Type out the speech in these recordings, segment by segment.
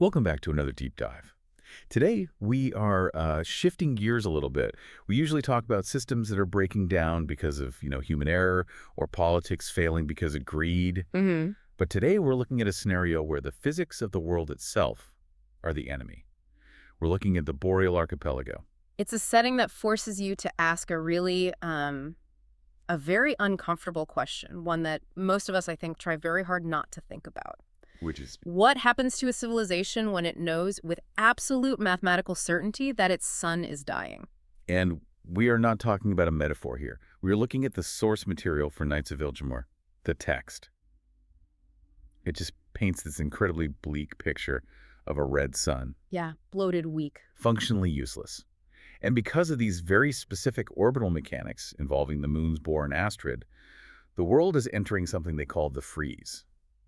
Welcome back to another deep dive. Today, we are shifting gears a little bit. We usually talk about systems that are breaking down because of, human error or politics failing because of greed. hmm But today, we're looking at a scenario where the physics of the world itself are the enemy. We're looking at the Boreal Archipelago. It's a setting that forces you to ask a very uncomfortable question, one that most of us, I think, try very hard not to think about. Which is, What happens to a civilization when it knows with absolute mathematical certainty that its sun is dying? and we are not talking about a metaphor here. We are looking at the source material for Knights of Villjamur, the text. It just paints this incredibly bleak picture of a red sun, Yeah, bloated weak. functionally useless. And because of these very specific orbital mechanics involving the moon's Bohr and Astrid, the world is entering something they call the freeze.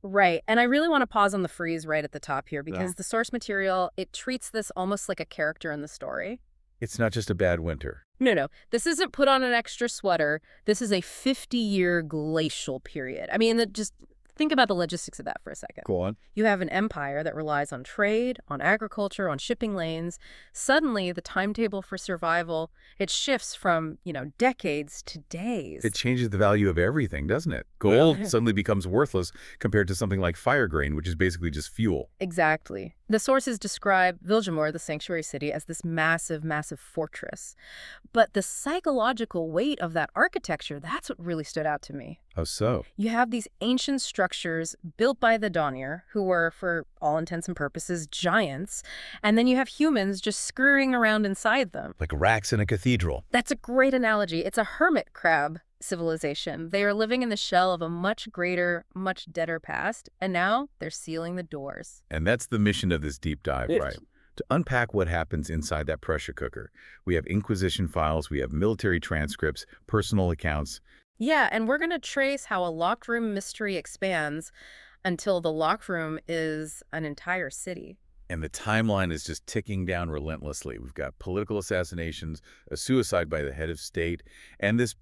Right. And I really want to pause on the freeze right at the top here Yeah. because the source material, it treats this almost like a character in the story. It's not just a bad winter. No. This isn't put on an extra sweater. This is a 50-year glacial period. I mean, just think about the logistics of that for a second. Go on. You have an empire that relies on trade, on agriculture, on shipping lanes. Suddenly, the timetable for survival, it shifts from, decades to days. It changes the value of everything, doesn't it? Gold Yeah. suddenly becomes worthless compared to something like fire grain, which is basically just fuel. Exactly. The sources describe Villjamur, the sanctuary city, as this massive, massive fortress. But the psychological weight of that architecture, that's what really stood out to me. How so? You have these ancient structures built by the Dawnir, who were, for all intents and purposes, giants, and then you have humans just scurrying around inside them. Like racks in a cathedral. That's a great analogy. It's a hermit crab civilization. They are living in the shell of a much greater, much deader past, and now they're sealing the doors. And that's the mission of this deep dive, Yes. right? To unpack what happens inside that pressure cooker. We have Inquisition files, we have military transcripts, personal accounts. Yeah, and we're going to trace how a locked room mystery expands until the locked room is an entire city. And the timeline is just ticking down relentlessly. We've got political assassinations, a suicide by the head of state, and this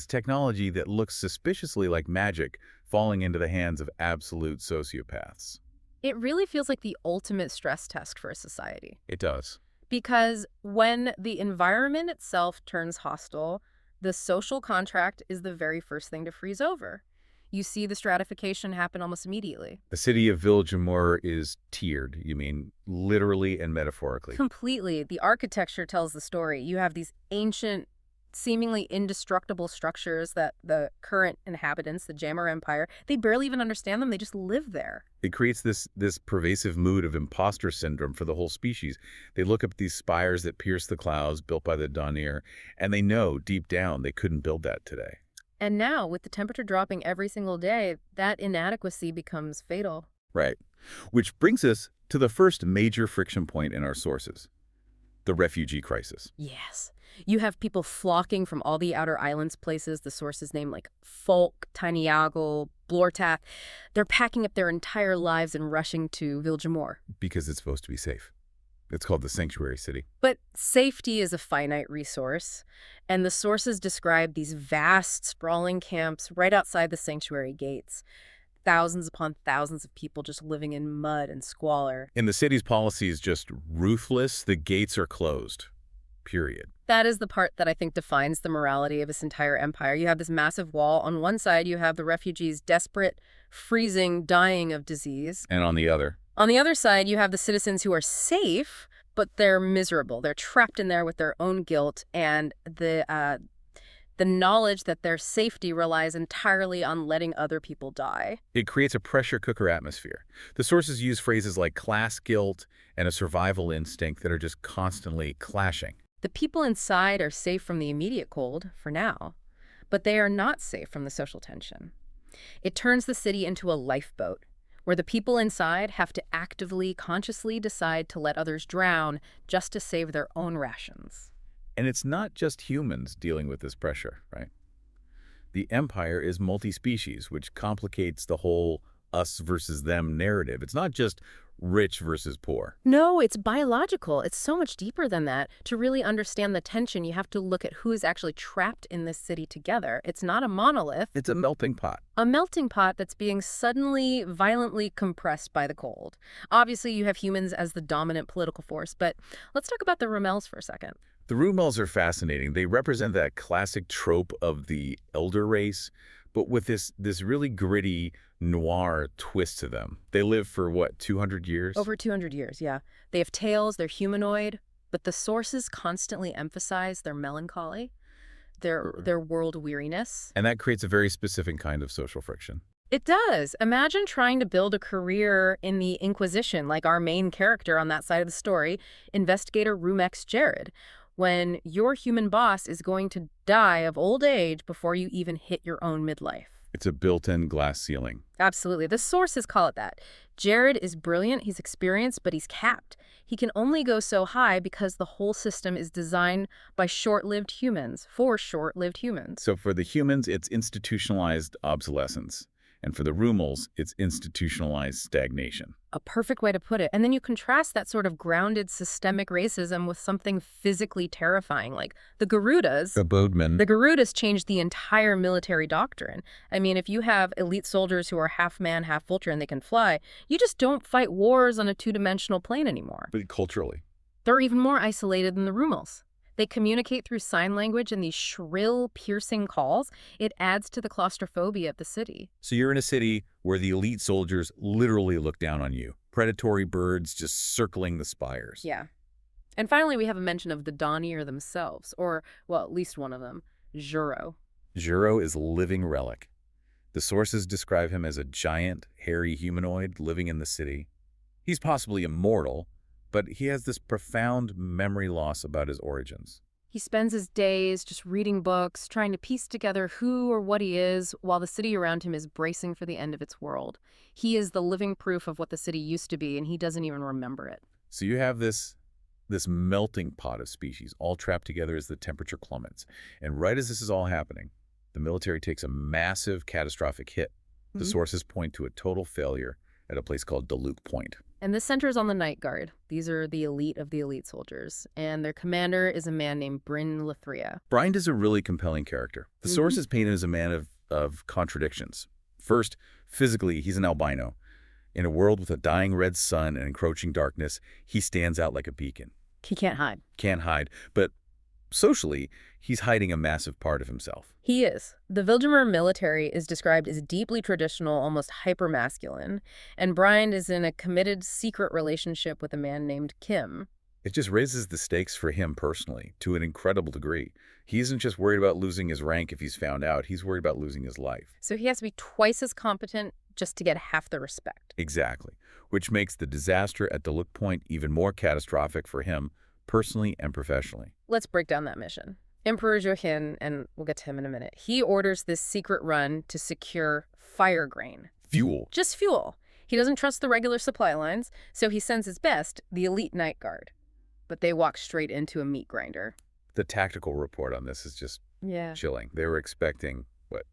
technology that looks suspiciously like magic falling into the hands of absolute sociopaths. It really feels like the ultimate stress test for a society. It does. Because when the environment itself turns hostile, the social contract is the very first thing to freeze over. You see the stratification happen almost immediately. The city of Villjamur is tiered, you mean literally and metaphorically. Completely. The architecture tells the story. You have these ancient, seemingly indestructible structures that the current inhabitants, the Jammer Empire, they barely even understand them. They just live there. It creates this pervasive mood of imposter syndrome for the whole species. They look up at these spires that pierce the clouds built by the Dawnir, and they know deep down they couldn't build that today. And now, with the temperature dropping every single day, that inadequacy becomes fatal. Right. Which brings us to the first major friction point in our sources, the refugee crisis. Yes. You have people flocking from all the outer islands places, the sources name like Folk, Tiniago, Blortath. They're packing up their entire lives and rushing to Villjamur. Because it's supposed to be safe. It's called the sanctuary city. But safety is a finite resource, and the sources describe these vast, sprawling camps right outside the sanctuary gates. Thousands upon thousands of people just living in mud and squalor. And the city's policy is just ruthless. The gates are closed. Period. That is the part that I think defines the morality of this entire empire. You have this massive wall. On one side, you have the refugees desperate, freezing, dying of disease. And on the other, On the other side, you have the citizens who are safe, but they're miserable. They're trapped in there with their own guilt, and the knowledge that their safety relies entirely on letting other people die. it creates a pressure cooker atmosphere. The sources use phrases like class guilt and a survival instinct that are just constantly clashing. The people inside are safe from the immediate cold, for now, but they are not safe from the social tension. It turns the city into a lifeboat, where the people inside have to actively, consciously decide to let others drown just to save their own rations. And it's not just humans dealing with this pressure, right? The empire is multi-species, which complicates the whole us versus them narrative. It's not just rich versus poor. No, it's biological. It's so much deeper than that. To really understand the tension, you have to look at who is actually trapped in this city together. It's not a monolith. It's a melting pot. A melting pot that's being suddenly, violently compressed by the cold. Obviously, you have humans as the dominant political force, but let's talk about the Rommels for a second. The Rommels are fascinating. They represent that classic trope of the elder race, but with this really gritty noir twist to them. They live for, what, 200 years? Over 200 years, yeah. They have tails, they're humanoid, but the sources constantly emphasize their melancholy, their world weariness. And that creates a very specific kind of social friction. It does. Imagine trying to build a career in the Inquisition, like our main character on that side of the story, Investigator Rumex Jared, when your human boss is going to die of old age before you even hit your own midlife. It's a built-in glass ceiling. Absolutely. The sources call it that. Jared is brilliant, he's experienced, but he's capped. He can only go so high because the whole system is designed by short-lived humans, for short-lived humans. So for the humans, it's institutionalized obsolescence. And for the Rommels, it's institutionalized stagnation. A perfect way to put it. And then you contrast that sort of grounded systemic racism with something physically terrifying, like the Garudas. The Bodemen. The Garudas changed the entire military doctrine. I mean, if you have elite soldiers who are half man, half vulture, and they can fly, you just don't fight wars on a two-dimensional plane anymore. But culturally. They're even more isolated than the Rommels. They communicate through sign language and these shrill, piercing calls. It adds to the claustrophobia of the city. So you're in a city where the elite soldiers literally look down on you. Predatory birds just circling the spires. Yeah. And finally, we have a mention of the Donier themselves, or, well, at least one of them, Juro. Juro is a living relic. The sources describe him as a giant, hairy humanoid living in the city. He's possibly immortal, but he has this profound memory loss about his origins. He spends his days just reading books, trying to piece together who or what he is, while the city around him is bracing for the end of its world. He is the living proof of what the city used to be, and he doesn't even remember it. So you have this melting pot of species, all trapped together as the temperature plummets. And right as this is all happening, the military takes a massive catastrophic hit. The sources point to a total failure at a place called Duluth Point. And this centers on the Night Guard. These are the elite of the elite soldiers. And their commander is a man named Bryn Lethria. Bryn is a really compelling character. The sources paint him as a man of contradictions. First, physically, he's an albino. In a world with a dying red sun and encroaching darkness, he stands out like a beacon. He can't hide. Can't hide. But socially, he's hiding a massive part of himself. He is. The Villjamur military is described as deeply traditional, almost hyper-masculine, and Bryn is in a committed, secret relationship with a man named Kim. It just raises the stakes for him personally to an incredible degree. He isn't just worried about losing his rank if he's found out. He's worried about losing his life. So he has to be twice as competent just to get half the respect. Exactly. Which makes the disaster at Duluth Point even more catastrophic for him, personally and professionally. Let's break down that mission. Emperor Joachim, and we'll get to him in a minute, he orders this secret run to secure fire grain. Fuel. Just fuel. He doesn't trust the regular supply lines, so he sends his best, the elite Night Guard. But they walk straight into a meat grinder. The tactical report on this is just chilling. They were expecting, what,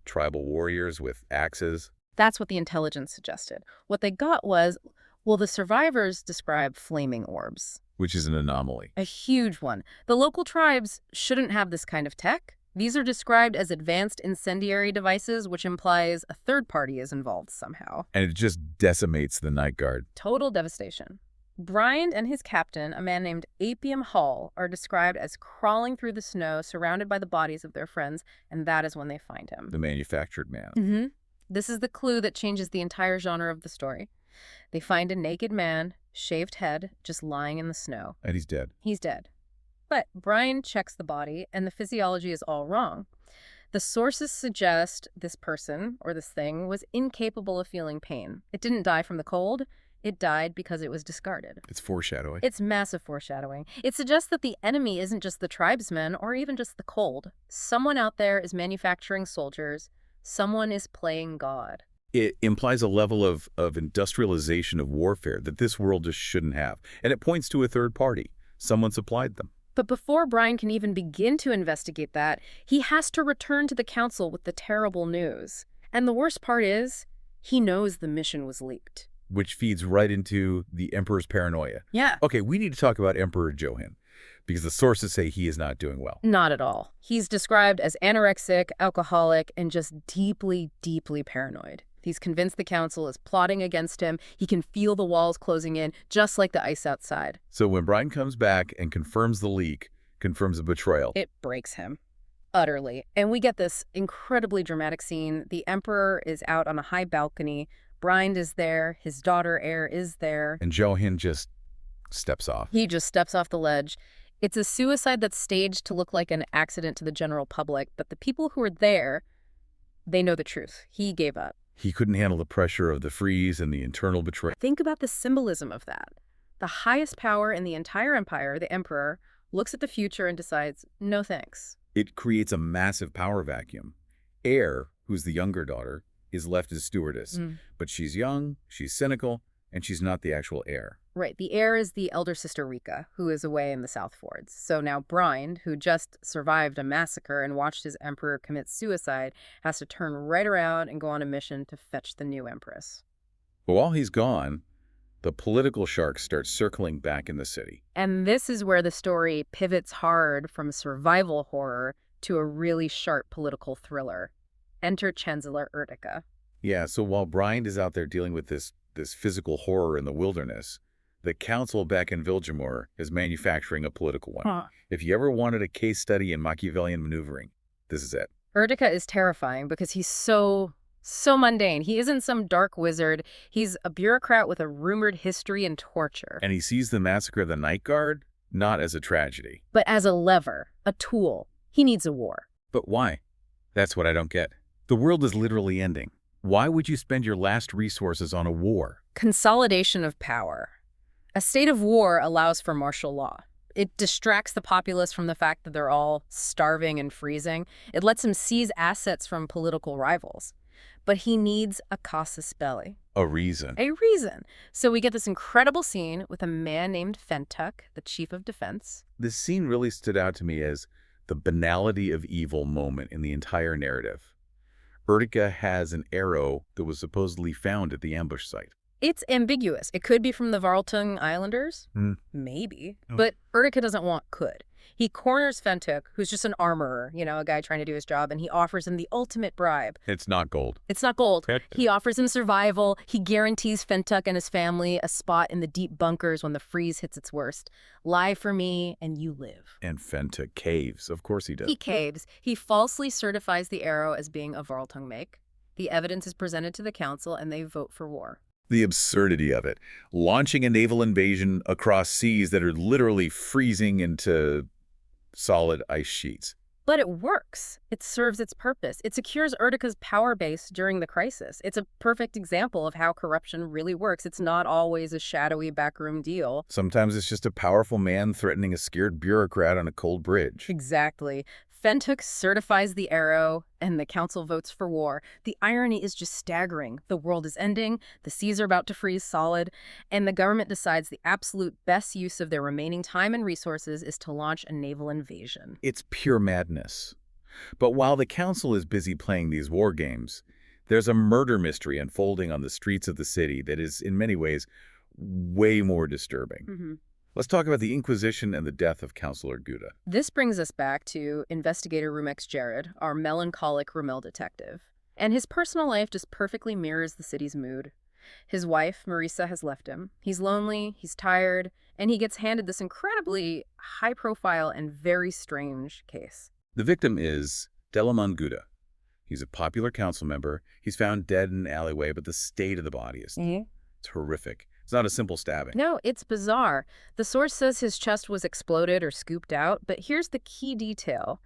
tribal warriors with axes? That's what the intelligence suggested. What they got was, well, the survivors describe flaming orbs. Which is an anomaly. A huge one. The local tribes shouldn't have this kind of tech. These are described as advanced incendiary devices, which implies a third party is involved somehow. And it just decimates the Night Guard. Total devastation. Bryn and his captain, a man named Apium Hall, are described as crawling through the snow, surrounded by the bodies of their friends, and that is when they find him. The manufactured man. This is the clue that changes the entire genre of the story. They find a naked man, shaved head, just lying in the snow. And he's dead. He's dead. But Bryn checks the body, and the physiology is all wrong. The sources suggest this person, or this thing, was incapable of feeling pain. It didn't die from the cold. It died because it was discarded. It's foreshadowing. It's massive foreshadowing. It suggests that the enemy isn't just the tribesmen or even just the cold. Someone out there is manufacturing soldiers. Someone is playing God. It implies a level of industrialization of warfare that this world just shouldn't have. And it points to a third party. Someone supplied them. But before Bryn can even begin to investigate that, he has to return to the council with the terrible news. And the worst part is, He knows the mission was leaked. Which feeds right into the Emperor's paranoia. Yeah. Okay, we need to talk about Emperor Johann, because the sources say he is not doing well. Not at all. He's described as anorexic, alcoholic, and just deeply, deeply paranoid. He's convinced the council is plotting against him. He can feel the walls closing in, just like the ice outside. So when Brian comes back and confirms the leak, confirms the betrayal, it breaks him. Utterly. And we get this incredibly dramatic scene. The Emperor is out on a high balcony. Brind is there. His daughter, Heir, is there. and Johann just steps off. He just steps off the ledge. It's a suicide that's staged to look like an accident to the general public, but the people who are there, they know the truth. He gave up. He couldn't handle the pressure of the freeze and the internal betrayal. Think about the symbolism of that. The highest power in the entire empire, the Emperor, looks at the future and decides, no thanks. It creates a massive power vacuum. Heir, who's the younger daughter, is left as stewardess. But she's young, she's cynical, and she's not the actual heir. Right. The heir is the elder sister Rika, who is away in the South Fords. So now Brind, who just survived a massacre and watched his emperor commit suicide, has to turn right around and go on a mission to fetch the new empress. But while he's gone, the political sharks start circling back in the city. And this is where the story pivots hard from survival horror to a really sharp political thriller. Enter Chancellor Ertika. Yeah, so while Brian is out there dealing with this physical horror in the wilderness, the council back in Villjamur is manufacturing a political one. If you ever wanted a case study in Machiavellian maneuvering, this is it. Ertika is terrifying because he's so mundane. He isn't some dark wizard. He's a bureaucrat with a rumored history in torture. And he sees the massacre of the Night Guard not as a tragedy. But as a lever, a tool. He needs a war. But why? That's what I don't get. The world is literally ending. Why would you spend your last resources on a war? Consolidation of power. A state of war allows for martial law. It distracts the populace from the fact that they're all starving and freezing. It lets him seize assets from political rivals. But he needs a casus belli. A reason. A reason. So we get this incredible scene with a man named Fentuck, the chief of defense. This scene really stood out to me as the banality of evil moment in the entire narrative. Ertika has an arrow that was supposedly found at the ambush site. It's ambiguous. It could be from the Varltung Islanders. Maybe. Oh. But Ertika doesn't want could. He corners Fentuck, who's just an armorer, a guy trying to do his job, and he offers him the ultimate bribe. It's not gold. It's not gold. He offers him survival. He guarantees Fentuck and his family a spot in the deep bunkers when the freeze hits its worst. Lie for me, and you live. And Fentuck caves. Of course he does. He caves. He falsely certifies the arrow as being a Varltung make. The evidence is presented to the council, and they vote for war. The absurdity of it. Launching a naval invasion across seas that are literally freezing into solid ice sheets. But it works. It serves its purpose. It secures Ertika's power base during the crisis. It's a perfect example of how corruption really works. It's not always a shadowy backroom deal. Sometimes it's just a powerful man threatening a scared bureaucrat on a cold bridge. Exactly. Fentuck certifies the arrow, and the council votes for war. The irony is just staggering. The world is ending, the seas are about to freeze solid, and the government decides the absolute best use of their remaining time and resources is to launch a naval invasion. It's pure madness. But while the council is busy playing these war games, there's a murder mystery unfolding on the streets of the city that is, in many ways, way more disturbing. Let's talk about the Inquisition and the death of Councillor Guda. This brings us back to Investigator Rumex Jared, our melancholic Rommel detective. And his personal life just perfectly mirrors the city's mood. His wife, Marisa, has left him. He's lonely, he's tired, and he gets handed this incredibly high-profile and very strange case. The victim is Delamon Guda. He's a popular council member. He's found dead in an alleyway, but the state of the body is it's horrific. It's not a simple stabbing. No, it's bizarre. The source says his chest was exploded or scooped out, but here's the key detail.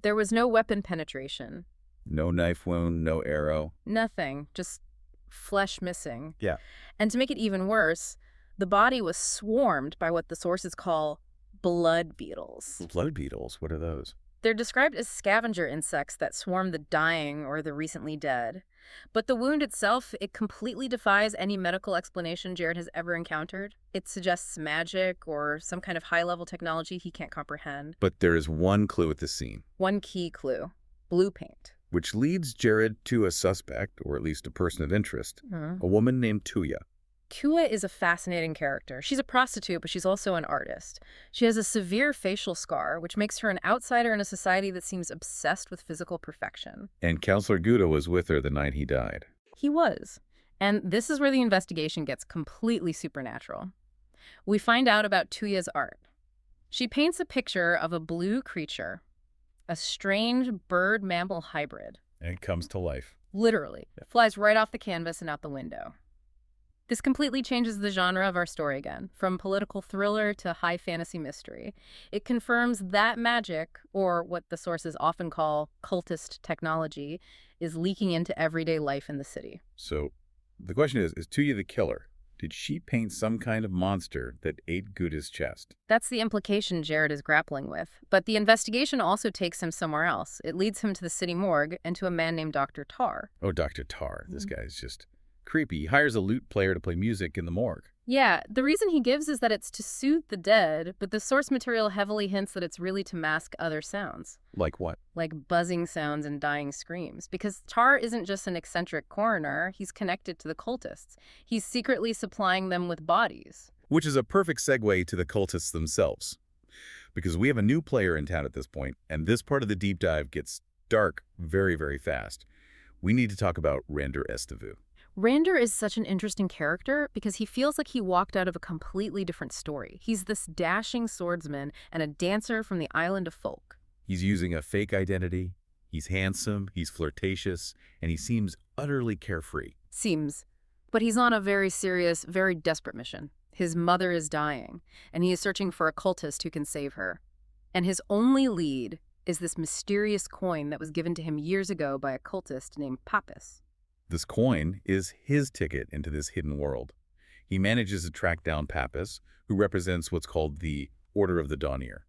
There was no weapon penetration. No knife wound, no arrow. Nothing, just flesh missing. Yeah. And to make it even worse, the body was swarmed by what the sources call blood beetles. Blood beetles? What are those? They're described as scavenger insects that swarm the dying or the recently dead. But the wound itself, it completely defies any medical explanation Jared has ever encountered. It suggests magic or some kind of high-level technology he can't comprehend. But there is one clue at the scene. One key clue: blue paint. which leads Jared to a suspect, or at least a person of interest, Mhm. a woman named Tuya. Kua is a fascinating character. She's a prostitute, but she's also an artist. She has a severe facial scar, which makes her an outsider in a society that seems obsessed with physical perfection. And Counselor Guda was with her the night he died. He was. And this is where the investigation gets completely supernatural. We find out about Tuya's art. She paints a picture of a blue creature, a strange bird-mammal hybrid. And it comes to life. Literally. Flies right off the canvas and out the window. This completely changes the genre of our story again, from political thriller to high fantasy mystery. It confirms that magic, or what the sources often call cultist technology, is leaking into everyday life in the city. So the question is Tuya the killer? Did she paint some kind of monster that ate Guda's chest? That's the implication Jared is grappling with. But the investigation also takes him somewhere else. It leads him to the city morgue and to a man named Dr. Tar. Oh, Dr. Tar. This guy's just creepy. He hires a lute player to play music in the morgue. Yeah, the reason he gives is that it's to soothe the dead, but the source material heavily hints that it's really to mask other sounds. Like what? Like buzzing sounds and dying screams. Because Tar isn't just an eccentric coroner, he's connected to the cultists. He's secretly supplying them with bodies. Which is a perfect segue to the cultists themselves. Because we have a new player in town at this point, and this part of the deep dive gets dark very, very fast. We need to talk about Rander Estevu. Rander is such an interesting character because he feels like he walked out of a completely different story. He's this dashing swordsman and a dancer from the island of Folk. He's using a fake identity, he's handsome, he's flirtatious, and he seems utterly carefree. Seems. But he's on a very serious, very desperate mission. His mother is dying, and he is searching for a cultist who can save her. And his only lead is this mysterious coin that was given to him years ago by a cultist named Pappas. This coin is his ticket into this hidden world. He manages to track down Pappas, who represents what's called the Order of the Dawnir.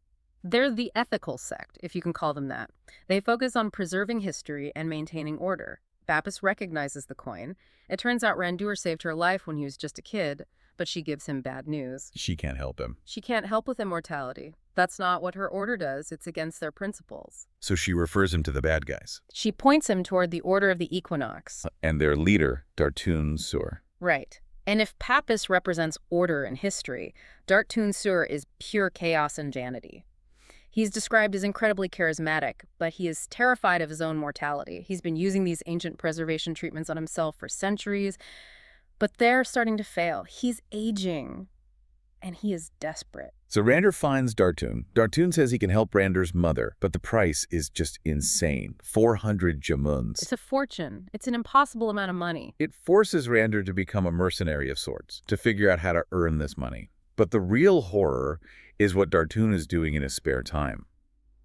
They're the ethical sect, if you can call them that. They focus on preserving history and maintaining order. Pappas recognizes the coin. It turns out Randur saved her life when he was just a kid, but she gives him bad news. She can't help him. She can't help with immortality. That's not what her order does. It's against their principles. So she refers him to the bad guys. She points him toward the Order of the Equinox. And their leader, Dartun Sur. Right. And if Pappas represents order in history, Dartun Sur is pure chaos and vanity. He's described as incredibly charismatic, but he is terrified of his own mortality. He's been using these ancient preservation treatments on himself for centuries, but they're starting to fail. He's aging, and he is desperate. So Rander finds Dartun. Dartun says he can help Rander's mother, but the price is just insane. 400 jamuns. It's a fortune. It's an impossible amount of money. It forces Rander to become a mercenary of sorts, to figure out how to earn this money. But the real horror is what Dartun is doing in his spare time.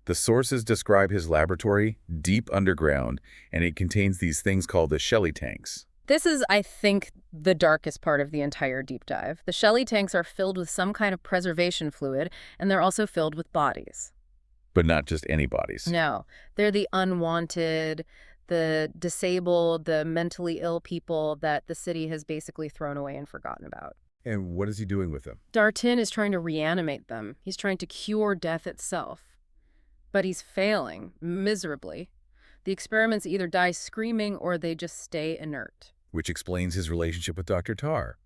The sources describe his laboratory deep underground, and it contains these things called the Shelly tanks. This is, I think, the darkest part of the entire deep dive. The Shelly tanks are filled with some kind of preservation fluid, and they're also filled with bodies. But not just any bodies. No, they're the unwanted, the disabled, the mentally ill people that the city has basically thrown away and forgotten about. And what is he doing with them? Dartun is trying to reanimate them. He's trying to cure death itself. But he's failing, miserably. The experiments either die screaming or they just stay inert. Which explains his relationship with Dr. Tar.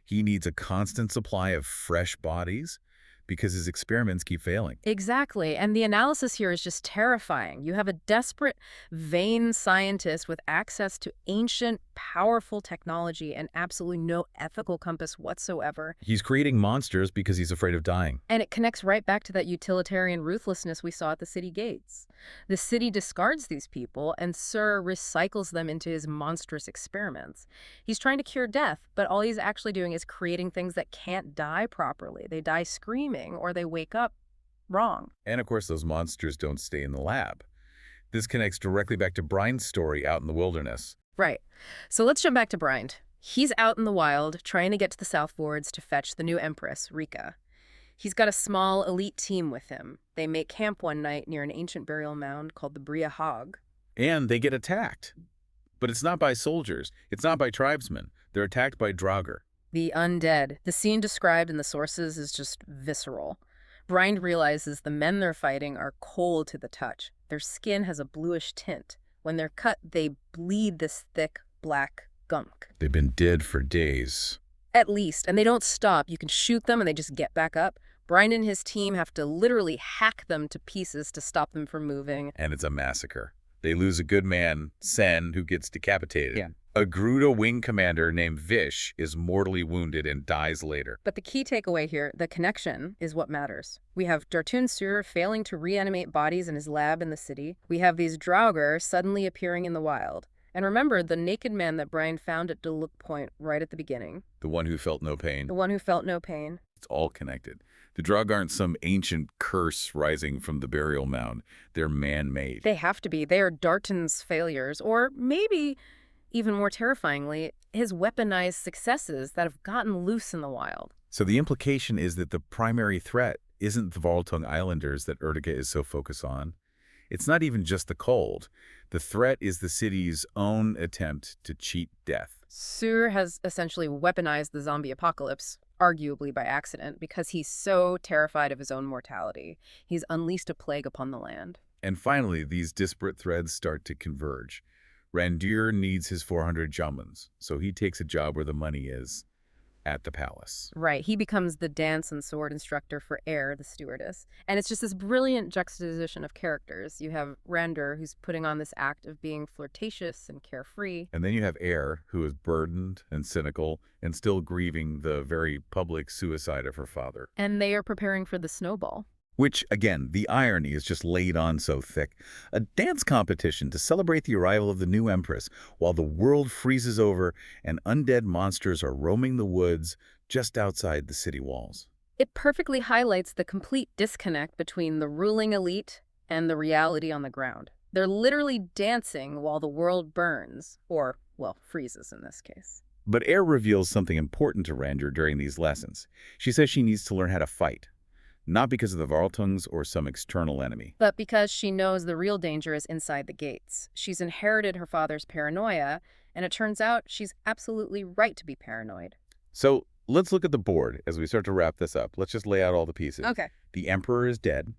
He needs a constant supply of fresh bodies because his experiments keep failing. Exactly, and the analysis here is just terrifying. You have a desperate, vain scientist with access to ancient, powerful technology and absolutely no ethical compass whatsoever. He's creating monsters because he's afraid of dying. And it connects right back to that utilitarian ruthlessness we saw at the city gates. The city discards these people, and Sur recycles them into his monstrous experiments. He's trying to cure death, but all he's actually doing is creating things that can't die properly. They die screaming, or they wake up wrong. And of course, those monsters don't stay in the lab. This connects directly back to Brian's story out in the wilderness. Right. So let's jump back to Bryant. He's out in the wild, trying to get to the South Fords to fetch the new Empress, Rika. He's got a small, elite team with him. They make camp one night near an ancient burial mound called the Bria Hog. And they get attacked. But it's not by soldiers. It's not by tribesmen. They're attacked by Draugr. The undead. The scene described in the sources is just visceral. Bryant realizes the men they're fighting are cold to the touch. Their skin has a bluish tint, When they're cut, they bleed this thick, black gunk. They've been dead for days. At least, and they don't stop. You can shoot them and they just get back up. Brian and his team have to literally hack them to pieces to stop them from moving. And it's a massacre. They lose a good man, Sen, who gets decapitated. Yeah. A Gruda wing commander named Vish is mortally wounded and dies later. But the key takeaway here, the connection, is what matters. We have Dartun Sur failing to reanimate bodies in his lab in the city. We have these Draugr suddenly appearing in the wild. And remember, the naked man that Brian found at Duluth Point right at the beginning. The one who felt no pain. The one who felt no pain. It's all connected. The Draugr aren't some ancient curse rising from the burial mound. They're man-made. They have to be. They are Darton's failures, or maybe, even more terrifyingly, his weaponized successes that have gotten loose in the wild. So the implication is that the primary threat isn't the Voltung Islanders that Ertiga is so focused on. It's not even just the cold. The threat is the city's own attempt to cheat death. Sur has essentially weaponized the zombie apocalypse, arguably by accident, because he's so terrified of his own mortality. He's unleashed a plague upon the land. And finally, these disparate threads start to converge. Randir needs his 400 Jumans, so he takes a job where the money is, at the palace. Right. He becomes the dance and sword instructor for Air, the stewardess. And it's just this brilliant juxtaposition of characters. You have Randir, who's putting on this act of being flirtatious and carefree. And then you have Air, who is burdened and cynical and still grieving the very public suicide of her father. And they are preparing for the snowball. Which, again, the irony is just laid on so thick. A dance competition to celebrate the arrival of the new empress, while the world freezes over and undead monsters are roaming the woods just outside the city walls. It perfectly highlights the complete disconnect between the ruling elite and the reality on the ground. They're literally dancing while the world burns, or, well, freezes in this case. But Air reveals something important to Randir during these lessons. She says she needs to learn how to fight. Not because of the Varltungs or some external enemy. But because she knows the real danger is inside the gates. She's inherited her father's paranoia, and it turns out she's absolutely right to be paranoid. So let's look at the board as we start to wrap this up. Let's just lay out all the pieces. Okay. The emperor is dead.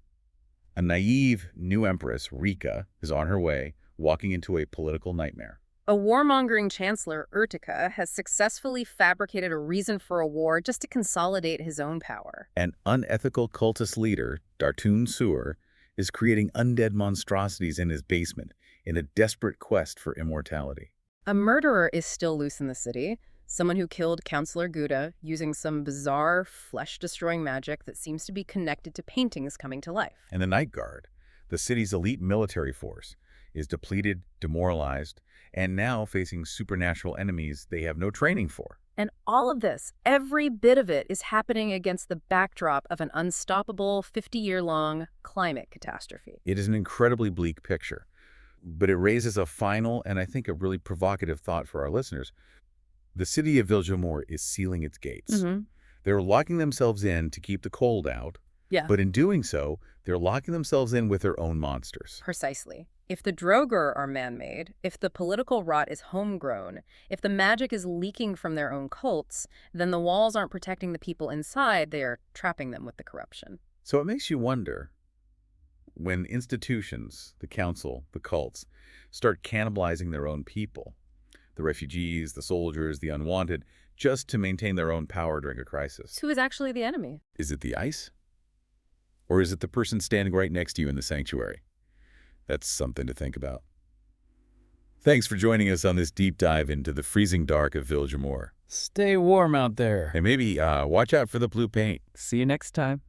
A naive new empress, Rika, is on her way, walking into a political nightmare. A warmongering chancellor, Ertika, has successfully fabricated a reason for a war just to consolidate his own power. An unethical cultist leader, Dartun Sur, is creating undead monstrosities in his basement in a desperate quest for immortality. A murderer is still loose in the city, someone who killed Councillor Gouda using some bizarre, flesh-destroying magic that seems to be connected to paintings coming to life. And the Night Guard, the city's elite military force, is depleted, demoralized, and now facing supernatural enemies they have no training for. And all of this, every bit of it, is happening against the backdrop of an unstoppable 50-year-long climate catastrophe. It is an incredibly bleak picture, but it raises a final and I think a really provocative thought for our listeners. The city of Villjamur is sealing its gates. They're locking themselves in to keep the cold out, Yeah. but in doing so, they're locking themselves in with their own monsters. Precisely. If the Draugr are man-made, if the political rot is homegrown, if the magic is leaking from their own cults, then the walls aren't protecting the people inside, they are trapping them with the corruption. So it makes you wonder, when institutions, the council, the cults, start cannibalizing their own people, the refugees, the soldiers, the unwanted, just to maintain their own power during a crisis. Who is actually the enemy? Is it the ice? Or is it the person standing right next to you in the sanctuary? That's something to think about. Thanks for joining us on this deep dive into the freezing dark of Villjamur. Stay warm out there. And maybe watch out for the blue paint. See you next time.